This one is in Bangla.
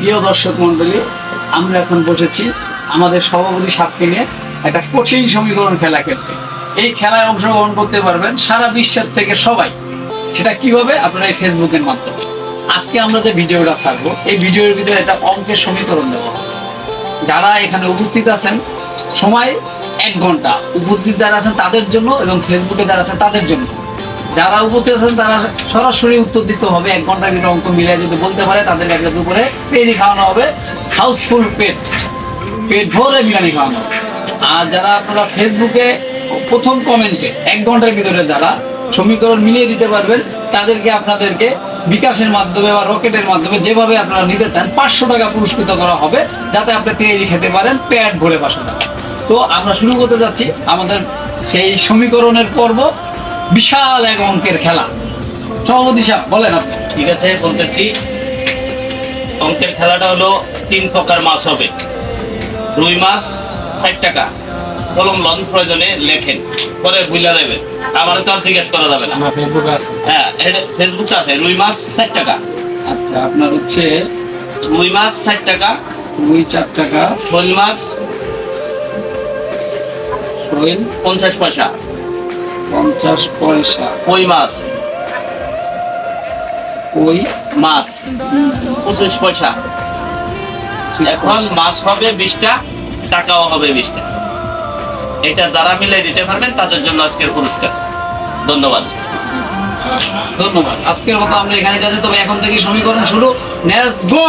প্রিয় দর্শক মন্ডলী, আমরা এখন বসেছি আমাদের সভাপতি সাপকে নিয়ে একটা কঠিন সমীকরণ খেলা খেলতে। এই খেলায় অংশগ্রহণ করতে পারবেন সারা বিশ্বের থেকে সবাই। সেটা কিভাবে? আপনারা এই ফেসবুকের মাধ্যমে। আজকে আমরা যে ভিডিওটা ছাড়বো, এই ভিডিওর ভিতরে একটা অঙ্কের সমীকরণ দেওয়া হবে। যারা এখানে উপস্থিত আছেন, সময় 1 ঘন্টা। উপস্থিত যারা আছেন তাদের জন্য এবং ফেসবুকে যারা আছেন তাদের জন্য। যারা উপস্থিত আছেন তারা সরাসরি উত্তর দিতে হবে। 1 ঘন্টার ভিতরে অঙ্ক মিলিয়ে যদি বলতে পারে তাদেরকে একটা দুপুরে বিরিয়ানি খাওয়ানো হবে, হাউসফুল পেট ভরে বিরিয়ানি খাওয়ানো হবে। আর যারা আপনারা ফেসবুকে প্রথম কমেন্টে 1 ঘন্টার ভিতরে যারা সমীকরণ মিলিয়ে দিতে পারবেন তাদেরকে আপনাদেরকে বিকাশের মাধ্যমে বা রকেটের মাধ্যমে যেভাবে আপনারা নিতে চান 500 টাকা পুরস্কৃত করা হবে, যাতে আপনি তৈরি খেতে পারেন পেট ভরে 500 টাকা। তো আমরা শুরু করতে যাচ্ছি আমাদের সেই সমীকরণের পর্ব, বিশাল এক অঙ্কের খেলা। সভাপতি সাহেব বলেন আপনি। ঠিক আছে, বলতেছি। অঙ্কের খেলাটা হলো 3 প্রকার মাছ হবে। রুই মাছ 60 টাকা। কলম লন, প্রয়োজনে লেখেন, পরে ভুলে দেবেন। আমার তো আর জিজ্ঞেস করা যাবে না। ফেসবুক আছে। হ্যাঁ, ফেসবুক আছে। রুই মাছ 60 টাকা। আচ্ছা, আপনার হচ্ছে রুই মাছ 60 টাকা। রুই 4 টাকা। শোল মাছ শোল 50 পয়সা। 50 পয়সা। কই মাছ কই মাছ 25 পয়সা। এখন মাছ হবে 20টা, টাকাও হবে 20টা। এটা যারা মিলাই দিতে পারবেন তাদের জন্য আজকের পুরস্কার। ধন্যবাদ। ধন্যবাদ। আজকের মতো আমরা এখানে যাচ্ছি, তবে এখন থেকে সমীকরণ শুরু। Let's go.